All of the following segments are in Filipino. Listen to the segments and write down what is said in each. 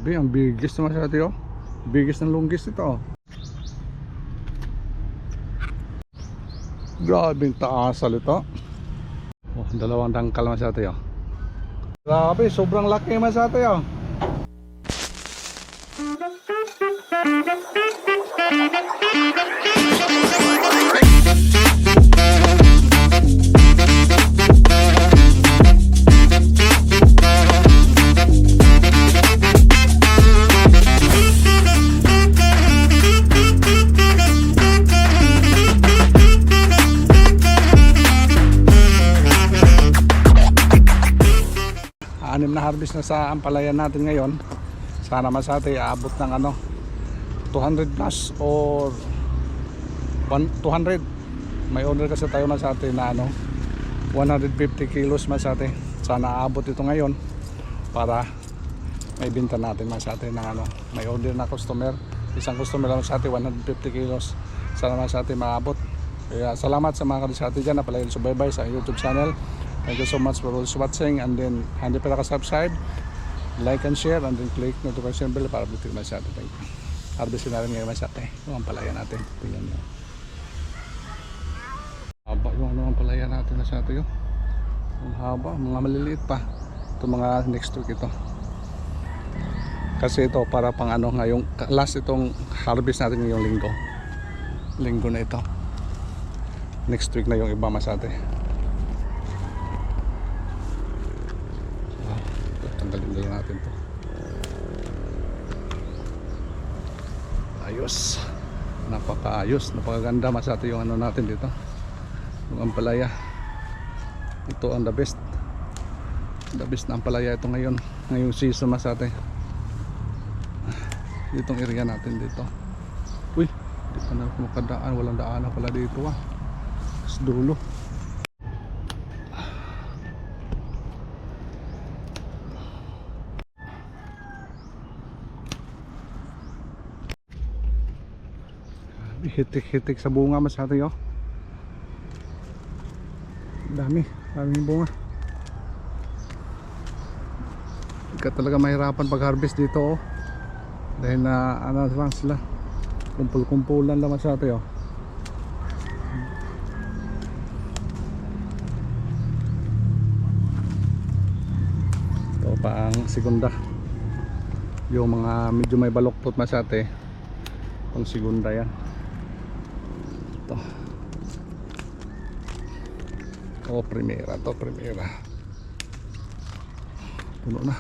Grabe, ang biggest naman sa atin, oh. Biggest ng longest ito, oh. Grabe yung taasal ito. Oh, dalawang dangkal naman sa atin, oh. Grabe, sobrang laki naman sa atin, oh. Anim na harvest na sa ampalayan natin ngayon. Sana masate aabot ng ano 200 plus or 200. May order kasi tayo masate na ano 150 kilos masate. Sana aabot ito ngayon para may binta natin masate ng ano. May order na customer, isang customer lang masate 150 kilos. Sana masate maabot. Kaya salamat sa mga kadisate dyan na palagi subaybay sa YouTube channel. Thank you so much for always watching, and then hindi pa naka-subscribe, like and share, and then click notification bell para update naman sa atin. Thank you. Harvestin natin ngayon sa atin yung ampalaya natin. Tingnan nyo, haba yung ano ampalaya natin na sa atin, ang haba, mga maliliit pa. Ito mga next week ito, kasi ito para pang ano ngayong last itong harvest natin ngayong linggo na ito. Next week na yung iba masate. Tanggalin din natin to. Ayos, napakaayos, napakaganda masate yung ano natin dito, yung ampalaya. Ito ang the best na ampalaya ito ngayong season masate. Ditong area natin dito. Uy, di pa na makadaan, walang daanan pala dito, sa dulo. Hitik-hitik sa bunga masate, oh. Daming bunga. Ika talaga mahirapan pag harvest dito, oh. Dahil na ano lang sila, kumpul-kumpulan lang masate, oh. Ito pa ang segunda. Yung mga medyo may baloktot masate, pang segunda yan. Ito. Oh, primera to, primera. Puno na.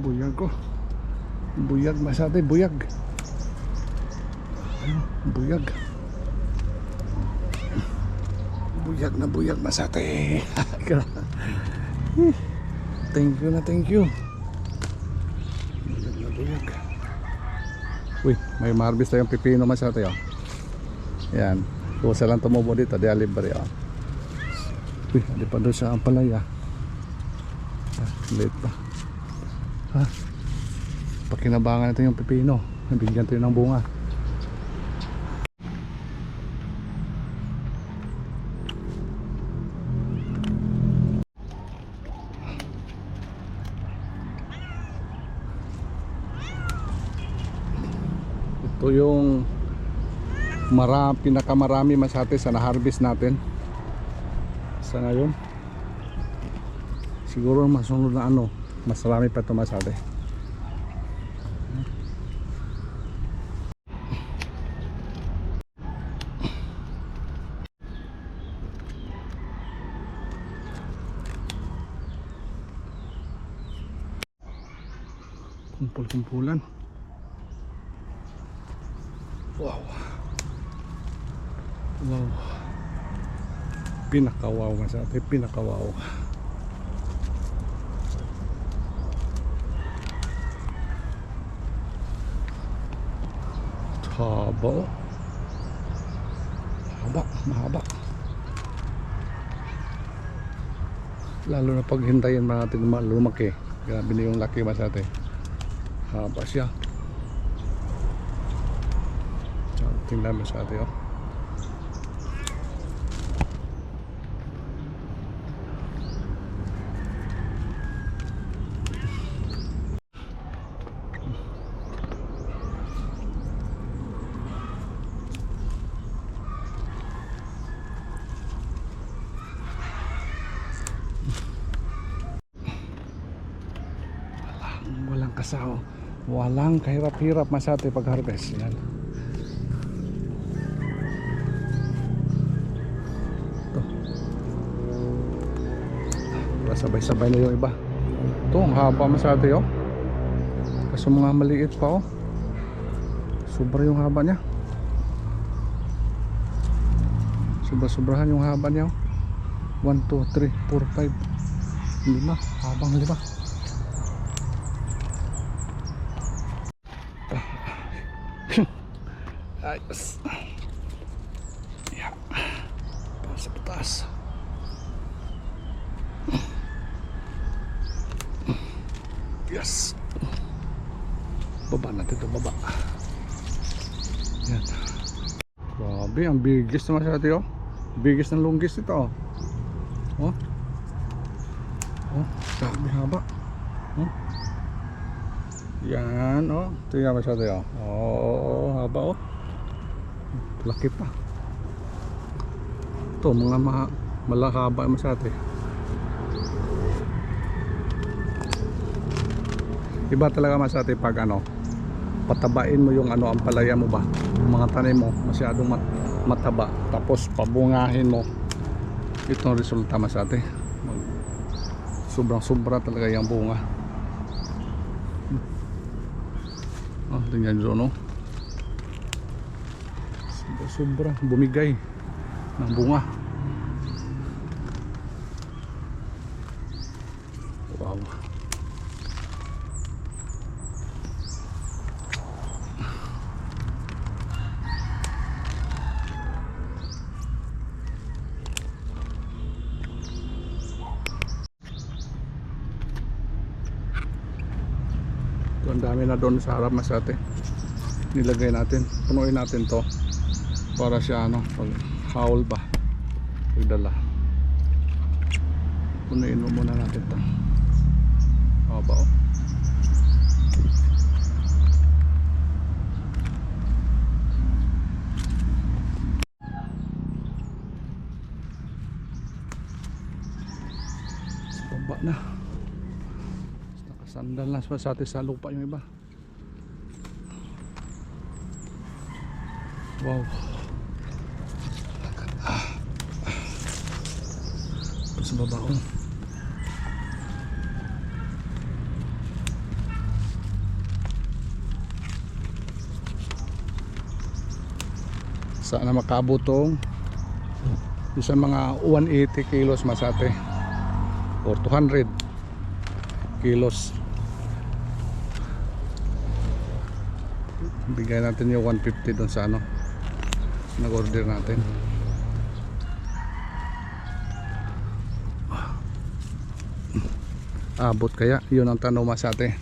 Buyag ko. Buyag masate, buyag. Buyag. Buyag na buyag masate. Thank you na, thank you. Buyag na buyag. Uy, may ma-harvest tayong pipino masate, oh. Yan. Kusa lang tumubo dito, di alibre, oh. Uy, di pa doon sa ampalaya. Late pa. Ha? Pakinabangan natin yung pipino. Nabigyan tayo ng bunga. Ito yung pinakamarami masate sa na-harvest natin sa ngayon. Siguro masunod na ano, mas marami pa ito masate. Kumpul-kumpulan. Wow. Wow. Pinakawaw masate, pinakawaw. Haba. Mahaba. Lalo na pag hintayin natin lumaki. Grabe na yung laki masate. Haba siya. Tingnan mo sa atin, oh. Walang kasaw, walang kahirap-hirap masate pag harvest. Yan. Sabay-sabay na yung iba. Ito, ang haba masate, oh. Kaso mga maliit pa, oh. Sobra yung haba niya. Sobra-sobrahan yung haba niya, oh. 1, 2, 3, 4, 5 5 habang 5. Ayos. Yeah. Sa taas. Yes. Baba natin ito, baba. Yan. Grabe, ang biggest naman siya ito, oh. Biggest ng longest ito, oh. Oh. Oh, grabe haba. Oh. Yan, oh. Tingnan mo siya ito, oh. Oh, haba, oh. Laki pa. Ito, mga malahaba yung masate. Iba talaga masate pag ano, patabain mo yung ano, ang palaya mo ba, yung mga tanim mo masyadong mataba, tapos pabungahin mo, itong resulta masate. Sobrang sobra talaga yung bunga. Oh, tingnan nyo, no? Sobra bumigay ng bunga. Wow. Ang dami na doon sa harap masate. Nilagay natin, punuin natin to para siya ano, pag haul ba, pagdala, punuin mo muna natin to. Haba, oh. Baba na. Sandal na sa atin sa lupa yung iba. Wow. Sa baba, oh. Sana makabot tong isang mga 180 kilos masate or 200 kilos. Bigay natin yung 150 doon sa ano, nag-order natin. Abot kaya? Yun ang tanong masate.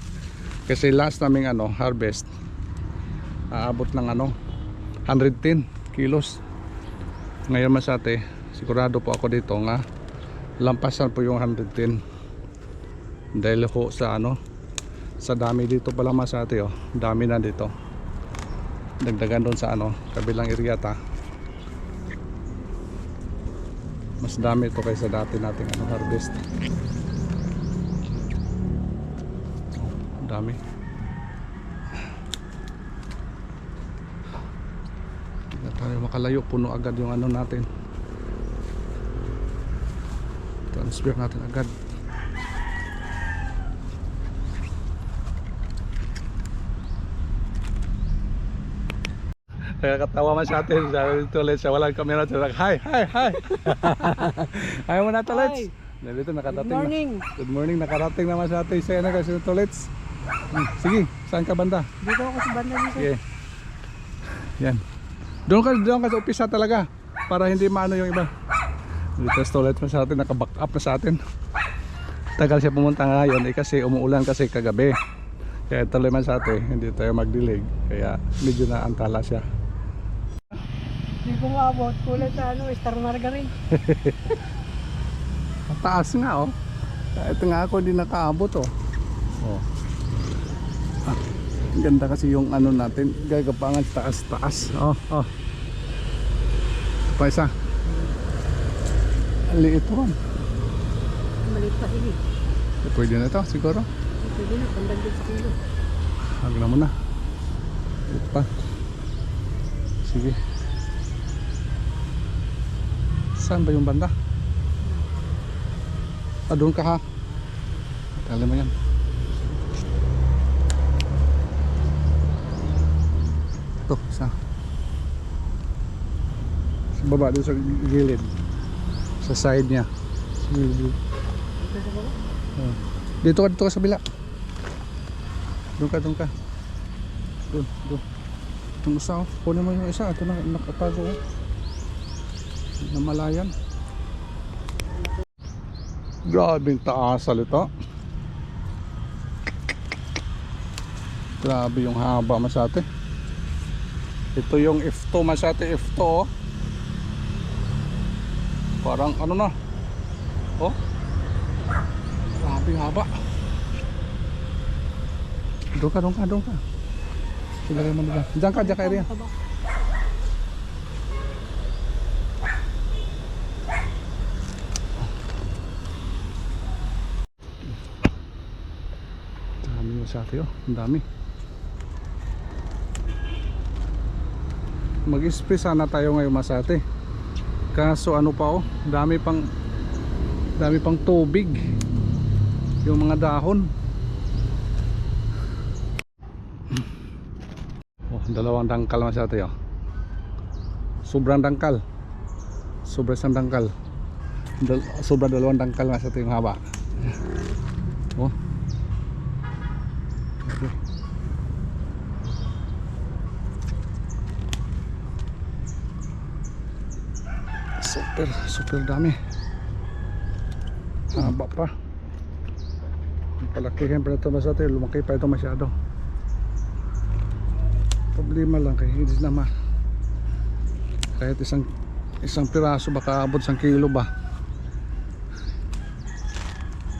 Kasi last naming ano, harvest, aabot ng ano, 110 kilos. Ngayon masate, sigurado po ako dito nga lampasan po yung 110. Dahil ho sa ano, sa dami dito pala masate, oh. Dami na dito. Dagdagan doon sa ano, kabilang iryata. Mas dami ito kaysa dati nating ano, harvest. Dami. Hindi tayo makalayo, puno agad yung ano natin. Transfer natin agad. Nakakatawa man sa atin. Sabi dito ulit siya, walang camera. Hi, hi, hi. Ayaw mo na tulits. Dito nakarating. Good morning. Good morning, nakarating naman sa atin. Saya na kasi tulits. Sige, saan ka banda? Dito ako sa banda dito. Sige. Yan. Doon ka sa upisa talaga. Para hindi maano yung iba. Dito tulits mo sa atin, naka-back up na sa atin. Tagal siya pumunta ngayon kasi umuulan kasi kagabi. Kaya tuloy man sa atin, hindi tayo magdilig. Kaya medyo naantala siya. Hindi ko maabot. Kulat sa Star Margarine. Taas nga oh. Ito nga ako hindi nakaabot oh. Oh. Ang ganda kasi yung ano natin, gagapangan taas-taas. Oh, oh. Pa isa. Ang liit po. Maliit pa ini. Pwede na ito siguro. Pwede na, pandagdag sa kilo. Hagla mo na. Liit pa. Sige. Saan ba yung banda? Doon ka ha. Tali mo yan. Ito, isa. Sa baba, doon sa gilid. Sa side niya. Sa gilid. Dito ka sa bila. Doon ka. Doon. Itong isa, oh. Kunin mo yung isa. Ito na, nakatago. Oh. Namalayan. Grabe yung taasal ito. Grabe yung haba Masate. Ito yung F2 Masate, F2 oh. Parang ano na. Oh. Grabe yung haba. Doon ka. Silagay mo nila. Diyan ka area. Dami Masate oh. Ang dami. Mag-spray sana tayo ngayon Masate. Kaso ano pa oh, dami pang tubig. Yung mga dahon. Oh, 2 dangkal Masate oh. Sobrang dangkal. Sobrang dangkal. Sobrang 2 dangkal Masate yung haba. Oh. Okay. Super dami. Haba pa. Palakihin pa ito Masate, lumaki pa ito masyado. Problema lang kay hindi naman. Kahit isang piraso baka abot 1 kilo ba.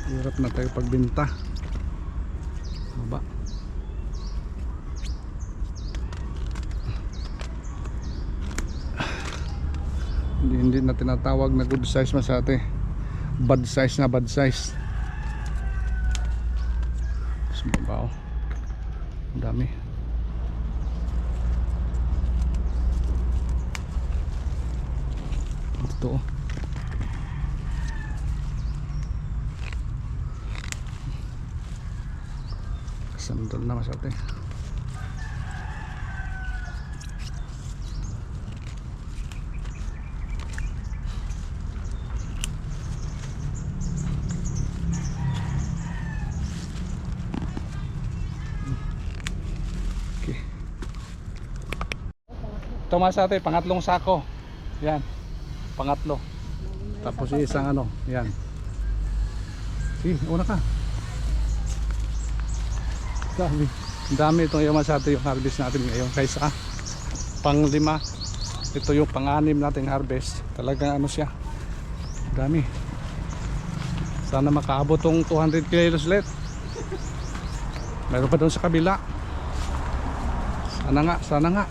Hirap na tayo pagbenta. Haba. Hindi na tinatawag na good size Masate. Bad size. Sumabaw. Ang dami. Ito. Sandal na Masate. Ito Masate, pangatlong sako. Yan. Pangatlo. Tapos isang ano, yan. Sige, una ka. Dami itong yung Masate yung harvest natin ngayon. Kaysa pang 5. Ito yung pang-6 nating harvest. Talagang ano siya. Dami. Sana makaabot tong 200 kilos ulit. Meron pa doon sa kabila. Sana nga.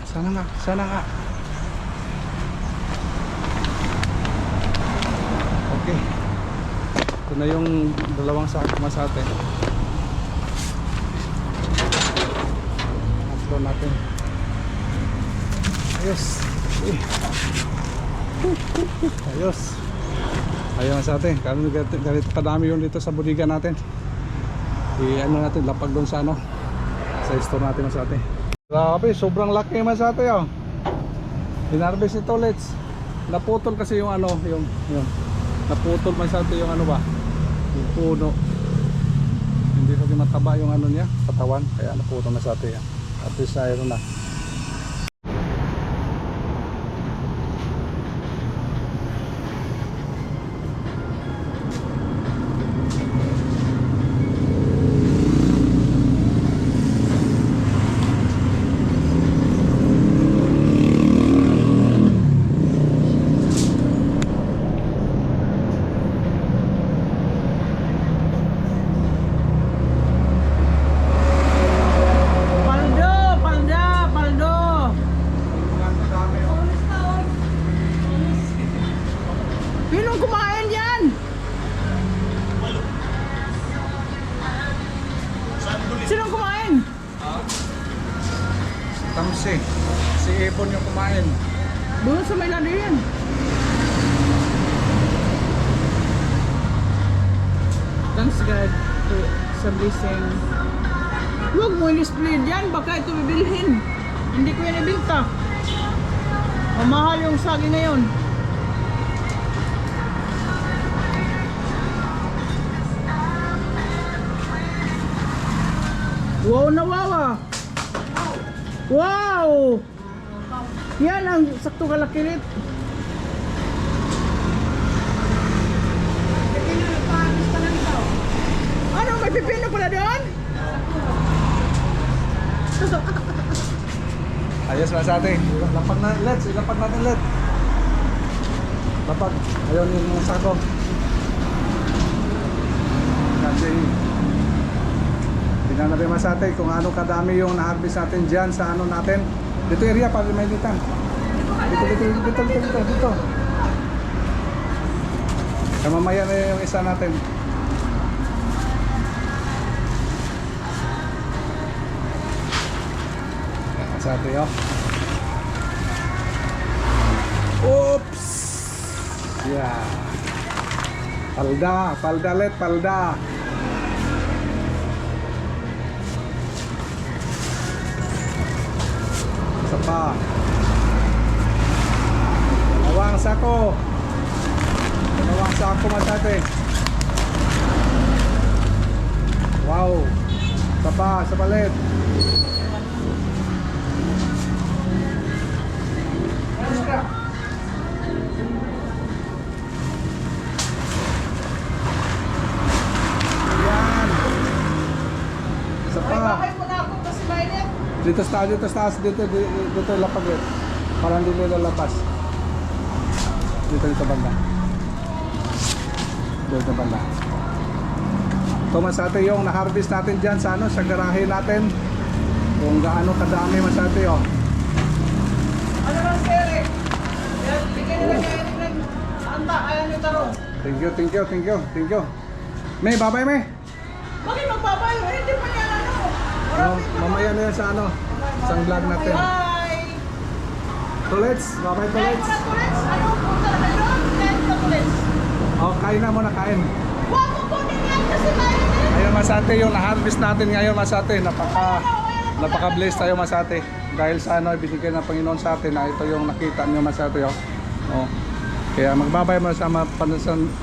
Okay. Ito na yung 2 sako Masate. Upload natin. Ayos. Ayos Masate. Ganito kadami yun dito sa budiga natin. Ano natin, lapag doon sa ano, sa store natin Masate. Grabe, sobrang laki Masate oh. Hinarvest ito ulit. Naputol kasi yung ano, yung naputol Masate yung ano ba? Yung puno. Hindi kasi mataba yung ano niya, katawan, kaya naputol Masate yan. At least na na. Doon sa may lado yan. Thanks God sa blessing. Huwag mo i-display dyan, baka ito bibilhin. Hindi ko yan ibinta. Mamahal yung saging ngayon. Wow na wow ah. Wow! Yan ang sakto kalakilit. Ano, may pipino pala doon? Ayos mas ate. Lapag na let's, ilapag natin let. Lapag. Ayun yung sako. Kasi tingnan natin mas ate kung ano kadami yung na-harvest natin dyan sa ano natin. Dito area para may litan. Dito. Kaya mamaya na yung isa natin. Yan sa ate oh. Oops! Yeah. Palda let, palda. Isa pa. Dalawang sako. Dalawang sako masate. Wow. Isa pa let. Yan. Isa pa. Mo na ako kasi mainit. Dito sa taas, dito lapag yun. Parang hindi nila labas. Dito banda. Dito banda. Ito masate yung na-harvest natin dyan sa ano, sa garahe natin. Kung gaano kadami masate oh. Ano lang sir? Yan, bigyan nila kayo ng anta, ayan yung tarong. Thank you. May babay may. Bakit magbabayo? Hindi pa yan ano. Mamaya na yan sa ano, isang vlog natin. Bye! Tulets, babay Kain tulets. mo na tulets? Ano punta na kayo? Kain mo na tulets? Oh, kain na muna, kain. Huwag mo kunin yan kasi mainit. Ayun masate yung na-harvest natin ngayon masate. Napaka-bless tayo masate. Dahil sa ano, ibinigay ng Panginoon sa atin na ito yung nakita nyo masate oh. Oh. Kaya magbabay mo sa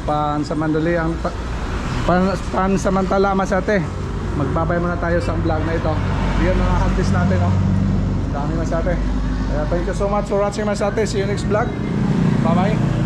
pansamandali ang pansamantala masate. Magbabay muna tayo sa vlog na ito. Yan ang na-harvest natin oh. Dami masate. Kaya thank you so much for watching masate. See you next vlog. Bye bye.